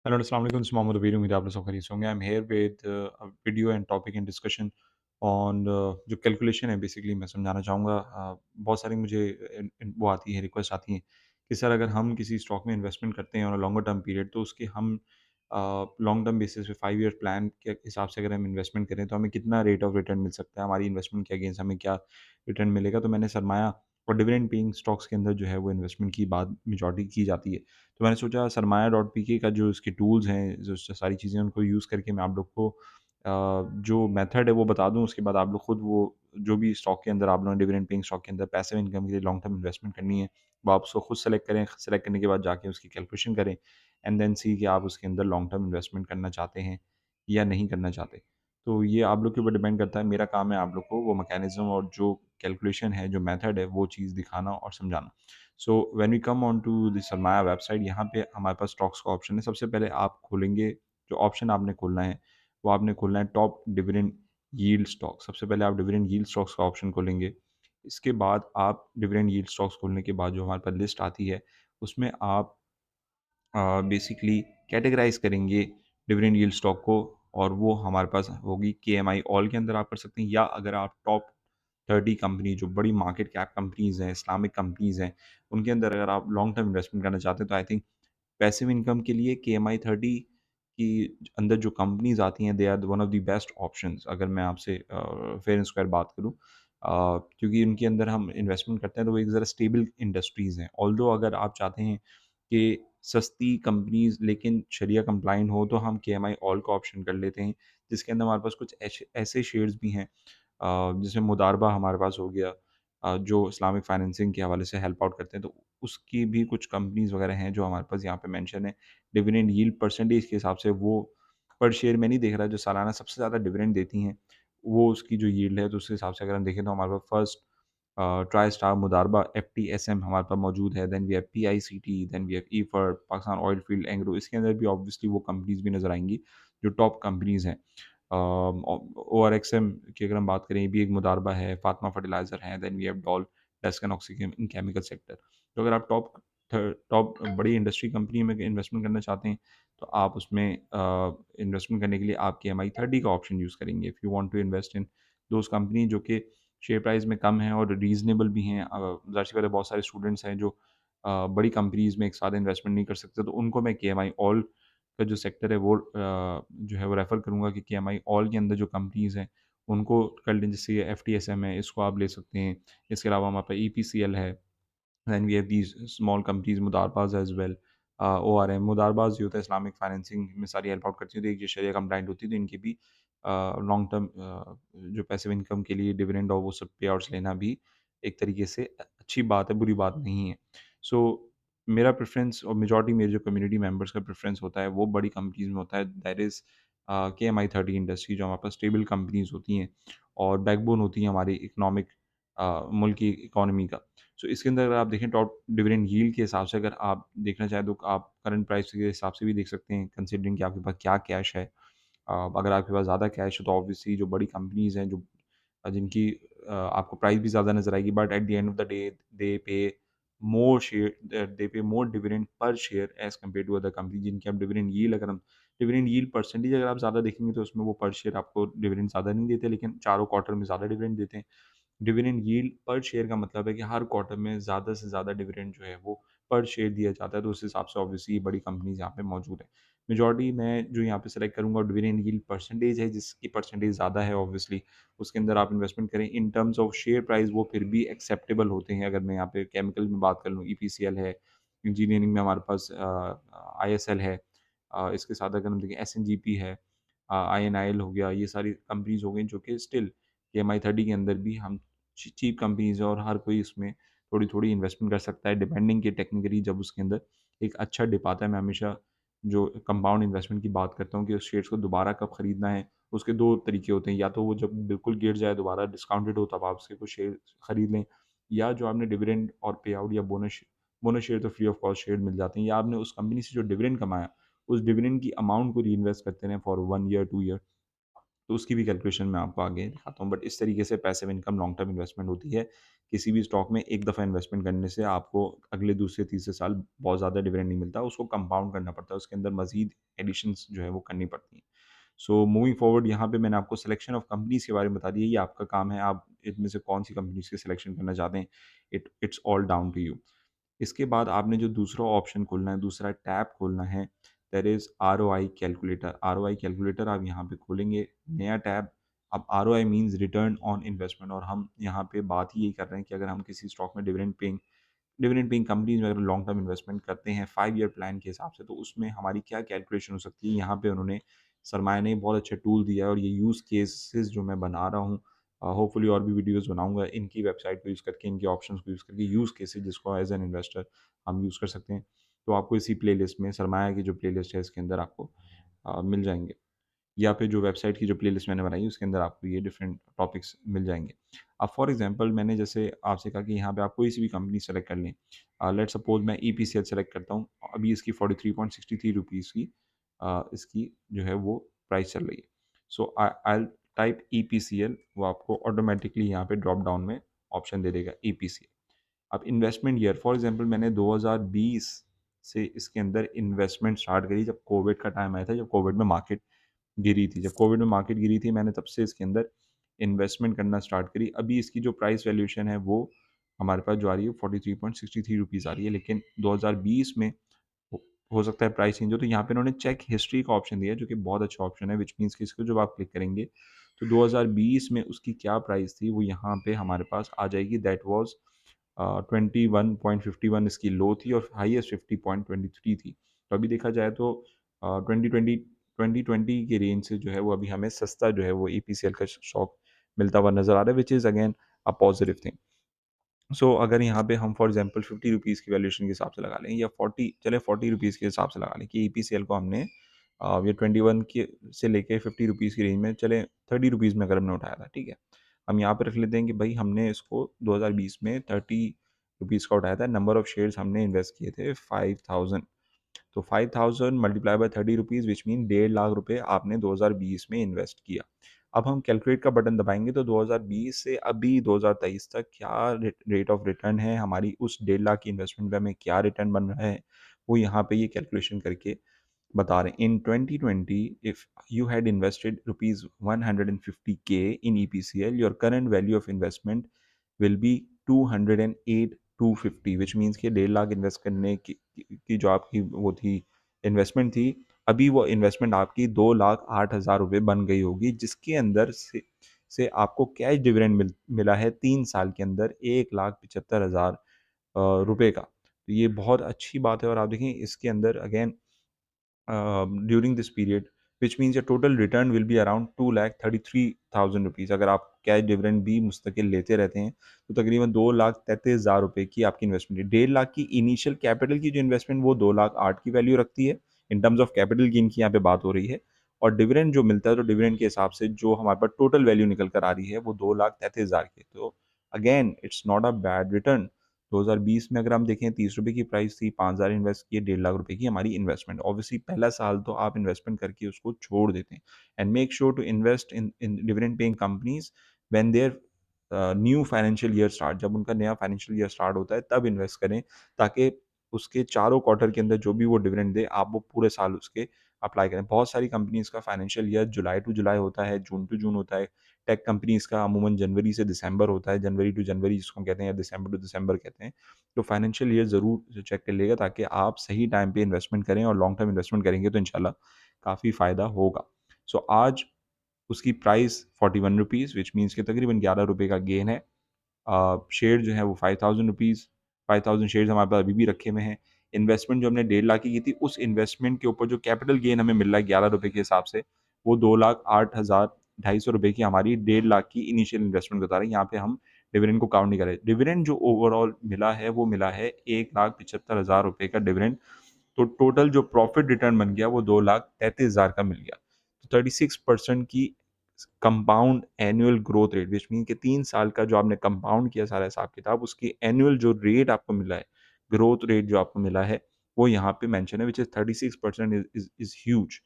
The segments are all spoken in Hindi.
Hello, Assalamu alaikum. This is Mohammed Abir. उम्मीद है आप लोग सब खैरियत से होंगे. I'm here with a video and topic and discussion on जो कैलकुलेशन है बेसिकली मैं समझाना चाहूँगा. बहुत सारी मुझे वो आती है रिक्वेस्ट आती हैं कि सर अगर हम किसी स्टॉक में इन्वेस्टमेंट करते हैं on a longer term period तो उसके हम लॉन्ग टर्म बेसिस पे 5 ईयर प्लान के हिसाब से अगर हम इन्वेस्टमेंट करें तो हमें कितना रेट ऑफ रिटर्न मिल सकता है, हमारी इन्वेस्टमेंट के अगेंस्ट हमें क्या रिटर्न मिलेगा. तो मैंने सरमाया और डिविडेंड पेइंग स्टॉक्स के अंदर जो है वो इन्वेस्टमेंट की बात मेजॉरिटी की जाती है. तो मैंने सोचा सरमाया डॉट पीके का जो इसके टूल्स हैं, जो सारी चीज़ें उनको यूज़ करके मैं आप लोग को जो मेथड है वो बता दूँ, उसके बाद आप लोग खुद वो जो भी स्टॉक के अंदर आप लोगों ने डिविडेंड पेइंग स्टॉक के अंदर पैसिव इनकम के लिए लॉन्ग टर्म इन्वेस्टमेंट करनी है, वो आप उसको खुद सेलेक्ट करें. सेलेक्ट करने के बाद जाके उसकी कैलकुलेशन करें एंड देन सी कि आप उसके अंदर लॉन्ग टर्म इन्वेस्टमेंट करना चाहते हैं या नहीं करना चाहते. तो ये आप लोग के ऊपर डिपेंड करता है. मेरा काम है आप लोग को वो मैकेनिज़्म और जो कैलकुलेशन है, जो मेथड है, वो चीज़ दिखाना और समझाना. So when we come on to the Sarmaya website, यहाँ पे हमारे पास स्टॉक्स का ऑप्शन है. सबसे पहले आप खोलेंगे, जो ऑप्शन आपने खोलना है वो आपने खोलना है टॉप डिविडेंड यील्ड स्टॉक. सबसे पहले आप डिविडेंड यील्ड स्टॉक्स का ऑप्शन खोलेंगे. इसके बाद आप डिविडेंड यील्ड स्टॉक्स खोलने के बाद जो हमारे पास लिस्ट आती है उसमें आप बेसिकली कैटेगराइज़ करेंगे डिविडेंड यील्ड स्टॉक को, और वो हमारे पास होगी केएमआई ऑल के अंदर आप कर सकते हैं, या अगर आप टॉप 30 कंपनी जो बड़ी मार्केट कैप कंपनीज़ हैं, इस्लामिक कंपनीज़ हैं, उनके अंदर अगर आप लॉन्ग टर्म इन्वेस्टमेंट करना चाहते हैं तो आई थिंक पैसिव इनकम के लिए केएमआई 30 की अंदर जो कंपनीज़ आती हैं, they are one of the best options. अगर मैं आपसे फेयर एंड स्क्वायर बात करूँ, क्योंकि उनके अंदर हम इन्वेस्टमेंट करते हैं तो वो एक ज़रा स्टेबल इंडस्ट्रीज़ हैं. ऑल्दो अगर आप चाहते हैं कि सस्ती कंपनीज़ लेकिन शरिया कंप्लायंट हो तो हम केएमआई ऑल का ऑप्शन कर लेते हैं, जिसके अंदर हमारे पास कुछ ऐसे शेयर्स भी हैं जिसमें मुदारबा हमारे पास हो गया, जो इस्लामिक फाइनेंसिंग के हवाले से हेल्प आउट करते हैं. तो उसकी भी कुछ कंपनीज़ वगैरह हैं जो हमारे पास यहाँ पे मेंशन है. डिविडेंड यील्ड परसेंटेज के हिसाब से वो पर शेयर में नहीं देख रहा, जो सालाना सबसे ज़्यादा डिविडेंड देती हैं, वो उसकी जो यील्ड है, तो उस हिसाब से अगर हम देखें तो हमारे पास first tri star Modaraba FTSM हमारे पास मौजूद है. Then we have PICT, then we have EFERT, Pakistan oil field, Engro. इसके अंदर भी ऑब्वियसली वो कंपनीज़ भी नज़र आएँगी जो टॉप कंपनीज़ हैं. ओआरएक्सएम की अगर हम बात करें, ये भी एक मुदारबा है. फातमा फर्टिलाइज़र है, देन वी हैव डॉल, Descon Oxychem in chemical sector. तो अगर आप टॉप बड़ी इंडस्ट्री कंपनी में इन्वेस्टमेंट करना चाहते हैं तो आप उसमें इन्वेस्टमेंट करने के लिए आप केएमआई 30 का ऑप्शन यूज़ करेंगे. If you want to invest in those company जो कि शेयर प्राइस में कम है और रीज़नेबल भी हैं. ज़ाहिर-सी बात है, बहुत सारे स्टूडेंट्स हैं जो बड़ी कंपनीज़ में एक साथ इन्वेस्टमेंट नहीं कर सकते, तो उनको मैं केएमआई ऑल का जो सेक्टर है वो जो है वो रेफ़र करूँगा कि केएमआई ऑल के अंदर जो कंपनीज़ हैं उनको कर लें. जैसे ये एफटीएसएम है, इसको आप ले सकते हैं. इसके अलावा हमारे पास ईपीसीएल है. Then we have these small companies मुदारबाज़ एज़ वेल. ओआरएम मुदारबाज़ जो होता है इस्लामिक फाइनेंसिंग में सारी हेल्प आउट करती है, तो एक ये शरिया कंप्लायंट होती है, तो इनकी भी लॉन्ग टर्म जो पैसिव इनकम के लिए डिविडेंड और वो सब पे आउट्स लेना भी एक तरीके से अच्छी बात है, बुरी बात नहीं है. सो मेरा प्रेफ़रेंस और मेजॉरिटी मेरे जो कम्युनिटी मेंबर्स का प्रेफ़रेंस होता है वो बड़ी कंपनीज़ में होता है. दैट इज़ केएमआई 30 इंडस्ट्री, जो हमारे पास स्टेबल कंपनीज़ होती हैं और बैकबोन होती हैं हमारी इकोनॉमिक मुल्क की इकोनॉमी का. सो इसके अंदर अगर आप देखें टॉप डिविडेंड यील्ड के हिसाब से अगर आप देखना चाहें तो आप करंट प्राइस के हिसाब से भी देख सकते हैं, कंसीडरिंग कि आपके पास क्या कैश है. अगर आपके पास ज़्यादा कैश है तो ऑब्वियसली जो बड़ी कंपनीज़ हैं जो जिनकी आपको प्राइस भी ज़्यादा नज़र आएगी, but at the end of the day they pay they pay more dividend per share as compare to other company, जिनकी आप डिविडेंड यील्ड परसेंटेज अगर आप ज़्यादा देखेंगे तो उसमें वो पर शेयर आपको डिविडेंड ज़्यादा नहीं देते, लेकिन चारों क्वार्टर में ज़्यादा डिविडेंड देते हैं. डिविडेंड यील्ड पर शेयर का मतलब है कि हर क्वार्टर में ज़्यादा से ज़्यादा डिविडेंड जो है वो पर शेयर दिया जाता है, तो उस हिसाब से ऑब्वियसली बड़ी कंपनीज़ यहाँ पे मौजूद है. मेजॉरिटी मैं जो यहाँ पे सेलेक्ट करूँगा डिविडेंड यील्ड परसेंटेज है, जिसकी परसेंटेज ज़्यादा है ऑब्वियसली उसके अंदर आप इन्वेस्टमेंट करें. In terms of share price वो फिर भी एक्सेप्टेबल होते हैं. अगर मैं यहाँ पे केमिकल में बात कर लूँ, ईपीसीएल है. इंजीनियरिंग में हमारे पास आईएसएल है. इसके साथ अगर हम देखें एसएनजीपी है, आईएनआईएल हो गया, ये सारी कंपनीज़ हो गई जो कि स्टिल केएमआई 30 के अंदर भी हम चीप कंपनीज़ है और हर कोई इसमें थोड़ी-थोड़ी इन्वेस्टमेंट कर सकता है, डिपेंडिंग कि टेक्निकली जब उसके अंदर एक अच्छा डिप आता है. मैं हमेशा जो कंपाउंड इन्वेस्टमेंट की बात करता हूँ कि उस शेयर्स को दोबारा कब खरीदना है, उसके 2 तरीके होते हैं. या तो वो जब बिल्कुल गिर जाए, दोबारा डिस्काउंटेड हो, तब आप उसके कुछ शेयर खरीद लें, या जो आपने डिविडेंड और पे आउट या बोनस शेयर तो फ्री ऑफ कॉस्ट शेयर मिल जाते हैं, या आपने उस कंपनी से जो डिविडेंड कमाया, उस डिविडेंड की अमाउंट को रीइन्वेस्ट करते रहें फॉर 1 ईयर, 2 ईयर. तो उसकी भी कैलकुलेशन मैं आपको आगे दिखाता हूँ. बट इस तरीके से passive income long term investment होती है किसी भी स्टॉक में एक दफ़ा इन्वेस्टमेंट करने से आपको अगले दूसरे तीसरे साल बहुत ज़्यादा डिविडेंड नहीं मिलता, उसको कंपाउंड करना पड़ता है, उसके अंदर मज़ीद एडिशंस जो है वो करनी पड़ती हैं। सो मूविंग फॉरवर्ड यहाँ पे मैंने आपको सिलेक्शन ऑफ कंपनीज़ के बारे में बता दिया, ये आपका काम है, आप इनमें से कौन-सी कंपनीज़ की सिलेक्शन करना चाहते हैं, it's all down to you. इसके बाद आपने जो दूसरा ऑप्शन खोलना है, दूसरा टैब खोलना है, that is ROI calculator. ROI calculator आप यहाँ पे खोलेंगे, नया टैब। अब ROI means return on investment, और हम यहाँ पे बात ही यही कर रहे हैं कि अगर हम किसी स्टॉक में डिविडेंड पेइंग कंपनीज़ में अगर लॉन्ग टर्म इन्वेस्टमेंट करते हैं 5 ईयर प्लान के हिसाब से, तो उसमें हमारी क्या कैलकुलेशन हो सकती है। यहाँ पे उन्होंने सरमाया ने बहुत अच्छा टूल दिया है, और ये यूज़ केसेस जो मैं बना रहा हूँ, होपफुली और भी वीडियोज़ बनाऊँगा इनकी वेबसाइट को यूज़ करके, इनके ऑप्शंस को यूज़ करके, यूज़ केसेस जिसको एज़ एन इन्वेस्टर हम यूज़ कर सकते हैं। तो आपको इसी प्लेलिस्ट में, सरमाया की जो प्लेलिस्ट है इसके अंदर आपको मिल जाएँगे। या फिर जो वेबसाइट की जो प्लेलिस्ट मैंने बनाई है उसके अंदर आपको ये डिफरेंट टॉपिक्स मिल जाएँगे। अब फॉर एग्ज़ाम्पल मैंने जैसे आपसे कहा कि यहाँ पे आप कोई-सी भी कंपनी सेलेक्ट कर लें। लेट्स सपोज़ मैं ईपीसीएल सेलेक्ट करता हूँ। अभी इसकी 43.63 रुपीज़ की इसकी जो है वो प्राइस चल रही है। So I will type EPCL, वो आपको ऑटोमैटिकली यहाँ पे ड्रॉप डाउन में ऑप्शन दे देगा ईपीसीएल। अब इन्वेस्टमेंट ईयर फॉर एग्ज़ाम्पल मैंने 2020 से इसके अंदर इन्वेस्टमेंट स्टार्ट करी, जब कोविड का टाइम आया था, जब कोविड में मार्केट गिरी थी। जब कोविड में मार्केट गिरी थी, मैंने तब से इसके अंदर इन्वेस्टमेंट करना स्टार्ट करी। अभी इसकी जो प्राइस वैल्यूएशन है वो हमारे पास जो आ रही है 43.63 रुपीज़ आ रही है, लेकिन 2020 में हो हो सकता है प्राइस चेंज हो। तो यहाँ पे उन्होंने चेक हिस्ट्री का ऑप्शन दिया है, जो कि बहुत अच्छा ऑप्शन है, व्हिच मीन्स कि इसको जब आप क्लिक करेंगे तो 2020 में उसकी क्या प्राइस थी वो यहाँ पे हमारे पास आ जाएगी। दैट वाज़ 21.51 इसकी लो थी, और हाईएस्ट 50.23 थी। तो अभी देखा जाए तो 2020 के रेंज से जो है वो अभी हमें सस्ता जो है वो ईपीसीएल का स्टॉक मिलता हुआ नज़र आ रहा है, which is again a positive thing. So अगर यहाँ पे हम फॉर एग्जांपल 50 रुपीज़ की वैल्यूएशन के हिसाब से लगा लें, या 40, चलें 40 रुपीज़ के हिसाब से लगा लें कि ईपीसीएल को हमने ये 21 के से लेके 50 रुपीज़ की रेंज में, चलें 30 रुपीज़ में अगर हमने उठाया था, ठीक है। हम यहाँ पे रख लेते हैं कि भाई हमने इसको 2020 में 30 रुपीज़ का उठाया था, नंबर ऑफ शेयर्स हमने इन्वेस्ट किए थे 5000। तो 5000 multiply by 30 rupees, which mean 1.5 lakh रुपए आपने 2020 में इन्वेस्ट किया। अब हम कैलकुलेट का बटन दबाएँगे तो 2020 से अभी 2023 तक क्या रेट ऑफ रिटर्न है, हमारी उस 1.5 लाख की इन्वेस्टमेंट पे हमें क्या रिटर्न बन रहा है, वो यहाँ पे ये कैलकुलेशन करके बता रहे हैं। इन 2020 if you had invested rupees 150K in EPCL, your current value of investment will be 208,250, which means कि 1.5 लाख इन्वेस्ट करने की जो आपकी वो थी, इन्वेस्टमेंट थी, अभी वो इन्वेस्टमेंट आपकी 2,08,000 रुपए बन गई होगी, जिसके अंदर से आपको कैश डिविडेंड मिला है 3 साल के अंदर 1,75,000 रुपए का। तो ये बहुत अच्छी बात है, और आप देखें इसके अंदर again during this period, which means your total return will be around 2,33,000 rupees. अगर आप कैश डिविडेंड भी मुस्तकिल लेते रहते हैं, तो तकरीबन 2,33,000 रुपए की आपकी इन्वेस्टमेंट है। 1.5 लाख की इनिशियल कैपिटल की जो इन्वेस्टमेंट, वो 2,08,000 की वैल्यू रखती है। In terms of capital gain की यहाँ पे बात हो रही है, और डिविडेंड जो मिलता है, तो डिविडेंड के हिसाब से जो हमारे पास टोटल वैल्यू निकल कर आ रही है, वो 2,33,000 की। तो again it's not a bad return. 2020 में अगर हम देखें, 30 रुपए की प्राइस थी, 5,000 इन्वेस्ट किए, 1.5 लाख रुपए की हमारी इन्वेस्टमेंट। ऑब्वियसली पहला साल तो आप इन्वेस्टमेंट करके उसको छोड़ देते हैं, and make sure to invest in dividend paying companies when their new financial year start, जब उनका नया फाइनेंशियल ईयर स्टार्ट होता है तब इन्वेस्ट करें, ताकि उसके चारों क्वार्टर के अंदर जो भी वो डिविडेंड दे, आप वो पूरे साल उसके अप्लाई करें। बहुत सारी कंपनीज का फाइनेंशियल ईयर जुलाई टू जुलाई होता है, जून टू जून होता है। टेक कंपनीज का अमूमन जनवरी से दिसंबर होता है, जनवरी टू जनवरी जिसको कहते हैं, या दिसंबर टू दिसंबर कहते हैं। तो फाइनेंशियल ईयर ज़रूर चेक कर लीजिएगा, ताकि आप सही टाइम पे इन्वेस्टमेंट करें, और लॉन्ग टर्म इन्वेस्टमेंट करेंगे तो इंशाल्लाह काफ़ी फ़ायदा होगा। सो आज उसकी प्राइस 41 रुपीज़, व्हिच मीन्स कि तकरीबन 11 रुपए का गेन है। शेयर जो है वो 5,000 रुपीज़, 5,000 शेयर्स हमारे पास अभी भी रखे हुए हैं। इन्वेस्टमेंट जो हमने 1.5 लाख की थी, उस इन्वेस्टमेंट के ऊपर जो कैपिटल गेन हमें मिल रहा है 11 रुपए के हिसाब से, वो 2,08,000 250 रुपए की हमारी 1.5 लाख की इनिशियल इन्वेस्टमेंट बता रहे हैं। यहाँ पे हम डिविडेंड को काउंट नहीं कर रहे। डिविडेंड जो ओवरऑल मिला है, वो मिला है 1,75,000 रुपए का डिविडेंड। तो टोटल जो प्रॉफिट रिटर्न बन गया, वो 2,33,000 का मिल गया। तो 36% की compound annual growth rate, which mean कि 3 साल का जो आपने कंपाउंड किया सारा हिसाब किताब, उसकी एनुअल जो रेट आपको मिला है, ग्रोथ रेट जो आपको मिला है, वो यहाँ पे मेंशन है, which is 36% is huge,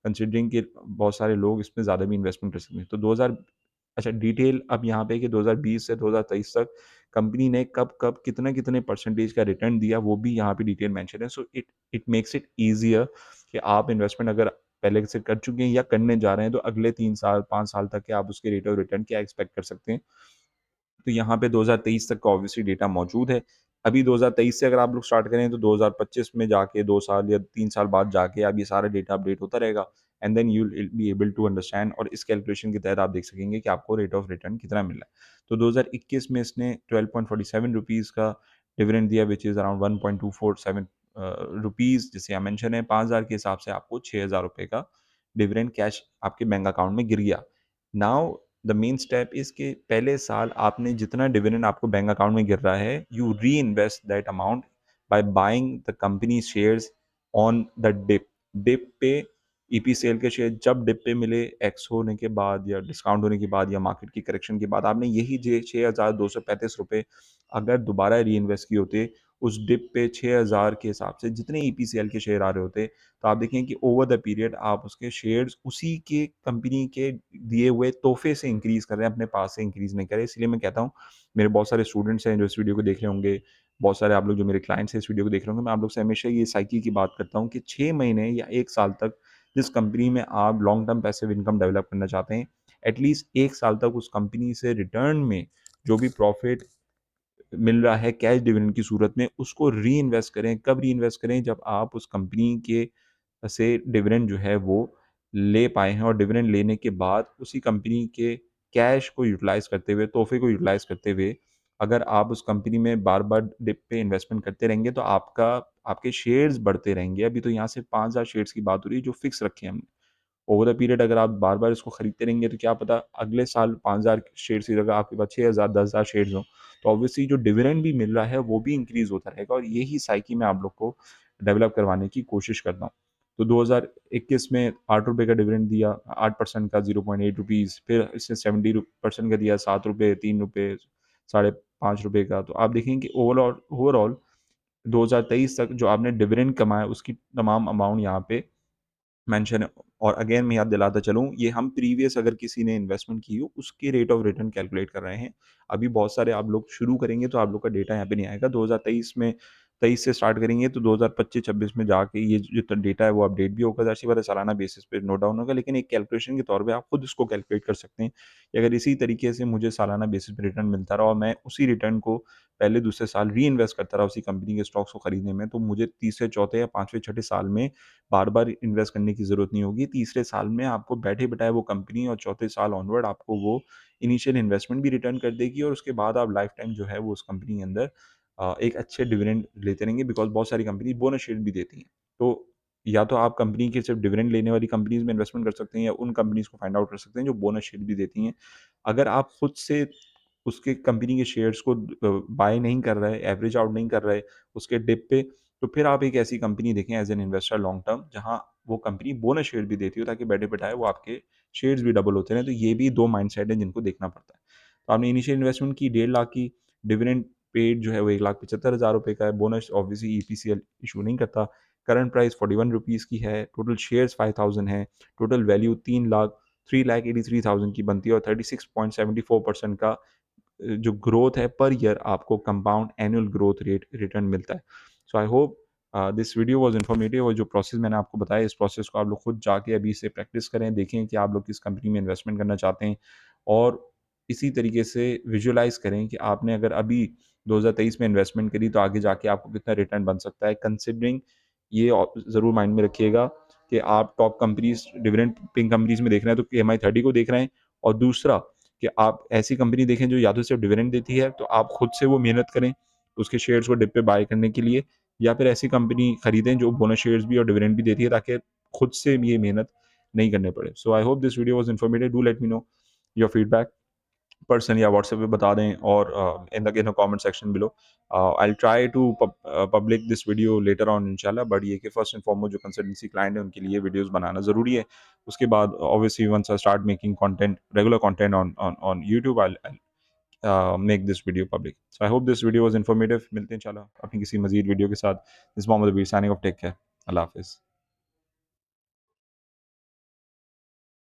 considering कि बहुत सारे लोग इसमें ज़्यादा भी इन्वेस्टमेंट कर सकते हैं। तो 2000, अच्छा डिटेल अब यहाँ पे कि 2020 से 2023 तक कंपनी ने कब-कब, कितने-कितने परसेंटेज का रिटर्न दिया, वो भी यहाँ पे डिटेल मेंशन है। So it it makes it easier कि आप इन्वेस्टमेंट अगर पहले से कर चुके हैं या करने जा रहे हैं, तो अगले 3 साल, 5 साल तक के आप उसके रेट ऑफ रिटर्न क्या एक्सपेक्ट कर सकते हैं। तो यहाँ पे 2023 तक का ऑब्वियसली डेटा मौजूद है। अभी 2023 से अगर आप लोग स्टार्ट करें तो 2025 में जाके 2 साल या 3 साल बाद जाके अब ये सारा डेटा अपडेट होता रहेगा and then you will be able to understand और इस कैलकुलेशन के तहत आप देख सकेंगे कि आपको रेट ऑफ रिटर्न कितना मिल रहा है। तो 2021 में इसने ₹12.47 का डिविडेंड दिया व्हिच इज़ अराउंड 1.247 रुपीज़ जिसे यहाँ मेंशन है 5,000 के हिसाब से आपको ₹6,000 का डिविडेंड कैश आपके बैंक अकाउंट में गिर गया। Now the main step is कि पहले साल आपने जितना डिविडेंड आपको बैंक अकाउंट में गिर रहा है, you re-invest that amount by buying the company shares on the dip. Dip पे ईपीसीएल के शेयर जब डिप पे मिले, एक्स होने के बाद या डिस्काउंट होने के बाद या मार्केट की करेक्शन के बाद आपने यही जे ₹6,235 अगर दोबारा री-इन्वेस्ट किए होते, उस डिप पे 6,000 के हिसाब से जितने ईपीसीएल के शेयर आ रहे होते, तो आप देखें कि ओवर द पीरियड आप उसके शेयर्स उसी के कंपनी के दिए हुए तोहफ़े से इंक्रीज़ कर रहे हैं, अपने पास से इंक्रीज़ नहीं कर रहे। इसलिए मैं कहता हूँ, मेरे बहुत सारे स्टूडेंट्स हैं जो इस वीडियो को देख रहे होंगे, बहुत सारे आप लोग जो मेरे क्लाइंट्स हैं इस वीडियो को देख रहे होंगे, मैं आप लोग से हमेशा ये साइकिल की बात करता हूँ कि 6 महीने या 1 साल तक जिस कंपनी में आप long term passive income develop करना चाहते हैं, एटलीस्ट 1 साल तक उस कंपनी से रिटर्न में जो भी प्रॉफ़िट मिल रहा है कैश डिविडेंड की सूरत में, उसको री-इन्वेस्ट करें। कब री-इन्वेस्ट करें? जब आप उस कंपनी के से डिविडेंड जो है वो ले पाए हैं और डिविडेंड लेने के बाद उसी कंपनी के कैश को यूटिलाइज़ करते हुए, तोहफ़े को यूटिलाइज़ करते हुए, अगर आप उस कंपनी में बार-बार डिप पे इन्वेस्टमेंट करते रहेंगे तो आपके शेयर्स बढ़ते रहेंगे। अभी तो यहाँ से 5,000 शेयर्स की बात हो रही है जो फिक्स रखे हैं हमने। ओवर द पीरियड अगर आप बार-बार इसको खरीदते रहेंगे तो क्या पता अगले साल 5,000 शेयर्स की जगह आपके पास 6,000 10,000 शेयर्स हों। तो ऑब्वियसली जो डिविडेंड भी मिल रहा है वो भी इंक्रीज़ होता रहेगा और यही साइकिल मैं आप लोग को डेवलप करवाने की कोशिश करता हूँ। तो 2021 में ₹8 का डिविडेंड दिया, 8% का ₹0.8 फिर इसने 70% का दिया ₹7, ₹3, साढ़े ₹5 का। तो आप देखेंगे कि ओवरऑल ओवरऑल 2023 तक जो आपने डिविडेंड कमाया उसकी तमाम अमाउंट यहाँ पे मेंशन है और अगेन मैं याद दिलाता चलूँ, ये हम प्रीवियस अगर किसी ने इन्वेस्टमेंट की हो, उसके रेट ऑफ रिटर्न कैलकुलेट कर रहे हैं। अभी बहुत सारे आप लोग शुरू करेंगे, तो आप लोग का डेटा यहाँ पे नहीं आएगा। 2023 में 23 से स्टार्ट करेंगे, तो 2025-26 में जाके ये जो डेटा है, वो अपडेट भी होगा। ज़ाहिर-सी बात है, सालाना बेसिस पे नोट डाउन होगा, लेकिन एक कैलकुलेशन के तौर पे आप खुद इसको कैलकुलेट कर सकते हैं कि अगर इसी तरीके से मुझे सालाना बेसिस पे रिटर्न मिलता रहा और मैं उसी रिटर्न को पहले दूसरे साल री-इन्वेस्ट करता रहा उसी कंपनी के स्टॉक्स को खरीदने में, तो मुझे तीसरे, चौथे या पाँचवें, छठे साल में बार-बार इन्वेस्ट करने की ज़रूरत नहीं होगी। तीसरे साल में आपको बैठे-बिठाए वो कंपनी और चौथे साल ऑनवर्ड आपको वो इनिशियल इन्वेस्टमेंट भी रिटर्न कर देगी और उसके बाद आप लाइफ टाइम जो है वो उस कंपनी के अंदर एक अच्छे डिविडेंड लेते रहेंगे बिकॉज़ बहुत सारी कंपनी बोनस शेयर भी देती हैं। तो या तो आप कंपनी के सिर्फ़ डिविडेंड लेने वाली कंपनीज़ में इन्वेस्टमेंट कर सकते हैं या उन कंपनीज़ को फाइंड आउट कर सकते हैं जो बोनस शेयर भी देती हैं। अगर आप खुद से उसके कंपनी के शेयर्स को बाय नहीं कर रहे, एवरेज आउट नहीं कर रहे उसके डिप पे, तो फिर आप एक ऐसी कंपनी देखें as an investor long term, जहाँ वो कंपनी बोनस शेयर भी देती हो ताकि बैठे-बिठाए वो आपके शेयर्स भी डबल होते रहें। तो ये भी 2 माइंडसेट हैं जिनको देखना पड़ता है। तो आपने इनिशियल इन्वेस्टमेंट की 1.5 लाख की, डिविडेंड पेड जो है वो ₹1,75,000 का है, बोनस ऑब्वियसली ईपीसीएल इश्यू नहीं करता। करंट प्राइस ₹41 की है, टोटल शेयर्स 5,000 हैं, टोटल वैल्यू 3,83,000 की बनती है और 36.74% का जो ग्रोथ है पर ईयर आपको compound annual growth rate return मिलता है। So I hope this video was informative और जो प्रोसेस मैंने आपको बताया इस प्रोसेस को आप लोग खुद जाके अभी से प्रैक्टिस करें, देखें कि आप लोग किस कंपनी में इन्वेस्टमेंट करना चाहते हैं और इसी तरीके से विजुअलाइज़ करें कि आपने अगर अभी 2023 में इन्वेस्टमेंट करी तो आगे जाके आपको कितना रिटर्न बन सकता है। कंसिडरिंग ये ज़रूर माइंड में रखिएगा कि आप top companies dividend paying companies में देख रहे हैं तो केएमआई 30 को देख रहे हैं और दूसरा कि आप ऐसी कंपनी देखें जो या तो सिर्फ डिविडेंड देती है, तो आप खुद से वो मेहनत करें, उसके शेयर्स को डिप पे बाय करने के लिए या फिर ऐसी कंपनी खरीदें जो बोनस शेयर्स भी और डिविडेंड भी देती है ताकि खुद से ये मेहनत नहीं करनी पड़े। So I hope this video was informative, do let me know your feedback person या व्हाट्सएप पे बता दें और in the comment section below. I will try to public this video later on इंशाल्लाह बट ये कि फर्स्ट एंड फॉरमोस्ट जो कंसल्टेंसी क्लाइंट है उनके लिए वीडियोस बनाना ज़रूरी है। उसके बाद obviously once I start making content regular content on YouTube I make this video public. So I hope this video was informative. मिलते हैं इंशाल्लाह अपनी किसी मज़ीद वीडियो के साथ। दिस मोहम्मद अबीर साइनिंग ऑफ, टेक केयर। अल्लाह हाफ़िज़।